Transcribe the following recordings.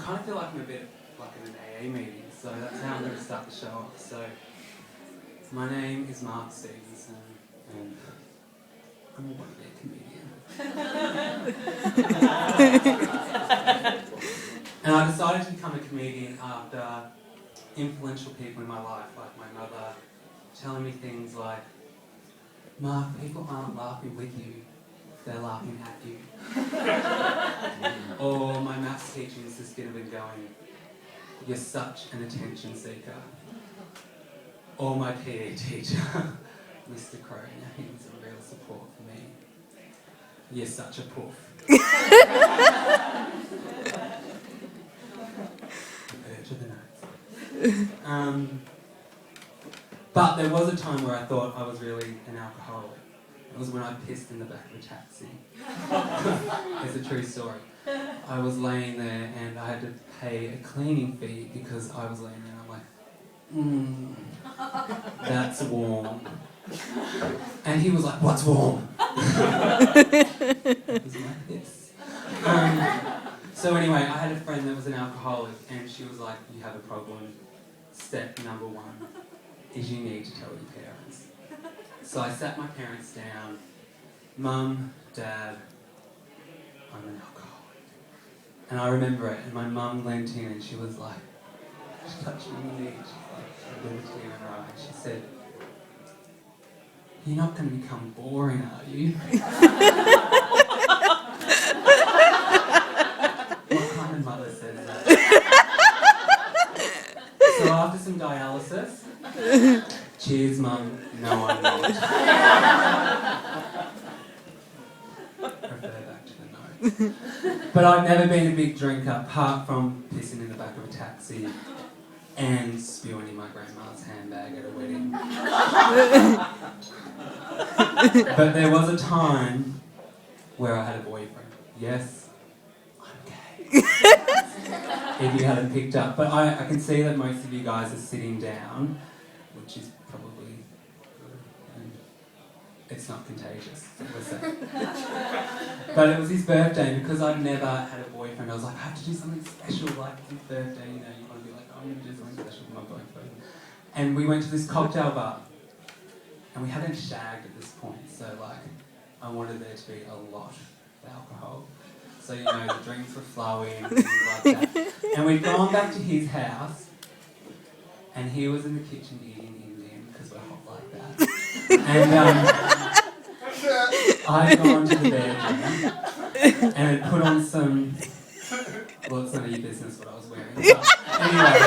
kind of feel like I'm a bit like in an AA meeting, so that's how I'm going to start the show off. So, my name is Mark Stevenson, and I'm a one-man comedian. And I decided to become a comedian after influential people in my life, like my mother, telling me things like, Mark, people aren't laughing with you, they're laughing at you. Or my maths teacher in Siskina been going, you're such an attention seeker. Or my PE teacher, Mr. Crow, he was a real support for me. You're such a poof. To the notes. But there was a time where I thought I was really an alcoholic. It was when I pissed in the back of a taxi. It's a true story. I was laying there and I had to pay a cleaning fee because I was laying there and I'm like, that's warm. And he was like, what's warm? It was like this. So anyway, I had a friend that was an alcoholic and she was like, you have a problem. Step number 1 is you need to tell your parents. So I sat my parents down. Mum, Dad, I'm an alcoholic. And I remember it, and my mum leant in and she was like, she touched me on the knee, she's like, a little tear in her eye, and she said, you're not going to become boring, are you? What kind of mother says that? So after some dialysis, cheers, Mum. No, I'm not. Refer back to the notes. But I've never been a big drinker, apart from pissing in the back of a taxi and spewing in my grandma's handbag at a wedding. But there was a time where I had a boyfriend. Yes, I'm gay. If you hadn't picked up. But I can see that most of you guys are sitting down, which is probably good. And it's not contagious, we're safe. But it was his birthday, and because I'd never had a boyfriend, I was like, I have to do something special, like it's his birthday, you know, you want to be like, oh, I'm going to do something special for my boyfriend. And we went to this cocktail bar, and we hadn't shagged at this point, so like, I wanted there to be a lot of alcohol. So, you know, the drinks were flowing and things like that. And we'd gone back to his house, and he was in the kitchen eating Indian, because we're hot like that. And I'd gone to the bedroom, and had put on some, well, it's none of your business what I was wearing, but anyway.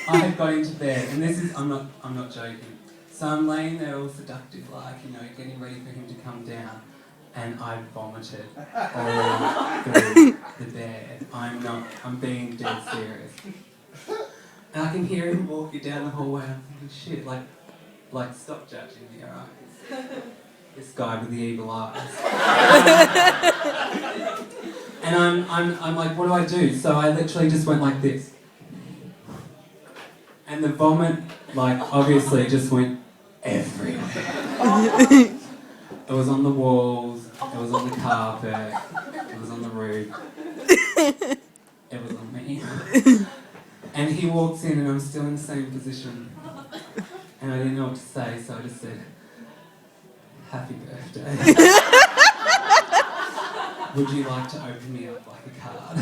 I had got into bed, and this is, I'm not joking. So I'm laying there all seductive, like, you know, getting ready for him to come down. And I vomited all through the bed. I'm being dead serious. And I can hear him walking down the hallway, and I'm thinking, shit, like, stop judging me, alright? This guy with the evil eyes. And I'm like, what do I do? So I literally just went like this. And the vomit, like, obviously just went everywhere. It was on the walls, it was on the carpet, it was on the roof, it was on me. And he walks in and I'm still in the same position. And I didn't know what to say, so I just said, happy birthday. Would you like to open me up like a card?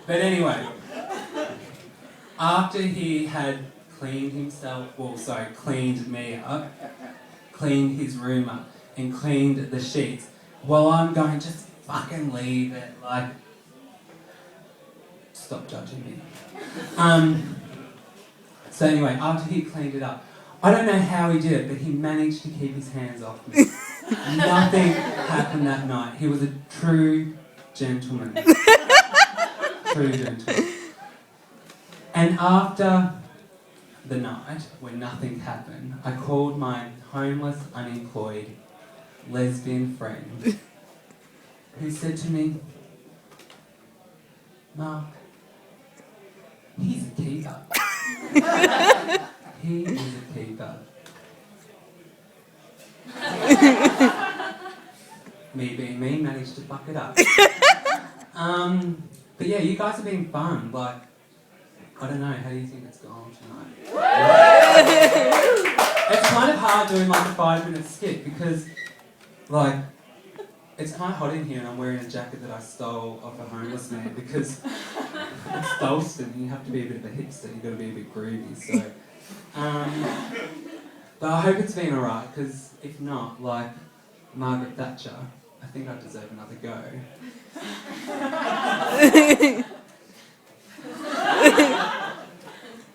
But anyway, after he had cleaned me up, cleaned his room up, and cleaned the sheets, well, I'm going, just fucking leave it, like, stop judging me. So anyway, after he cleaned it up, I don't know how he did it, but he managed to keep his hands off me. Nothing happened that night. He was a true gentleman. True gentleman. And after the night, when nothing happened, I called my homeless, unemployed, lesbian friend, who said to me, Mark, He is a keeper. Me being me managed to fuck it up. But yeah, you guys have been fun. Like, I don't know, how do you think it's gone tonight? It's kind of hard doing like a 5-minute skit because, like, it's kind of hot in here and I'm wearing a jacket that I stole off a homeless man because it's Dalston and you have to be a bit of a hipster, you've got to be a bit groovy, so... but I hope it's been alright, because if not, like Margaret Thatcher, I think I deserve another go.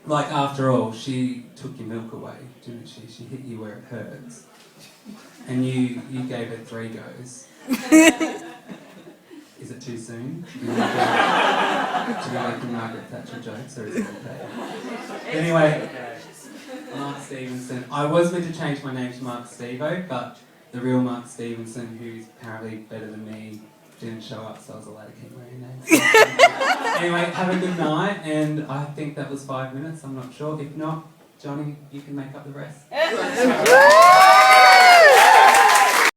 Like, after all, she took your milk away, didn't she? She hit you where it hurts. And you gave it 3 goes. Is it too soon? To be making Margaret Thatcher jokes, or is it okay? Anyway, Mark Stevenson. I was meant to change my name to Mark Stevo, but the real Mark Stevenson, who's apparently better than me, didn't show up, so I was allowed to keep wearing names. Anyway, have a good night, and I think that was 5 minutes, I'm not sure. If not, Johnny, you can make up the rest.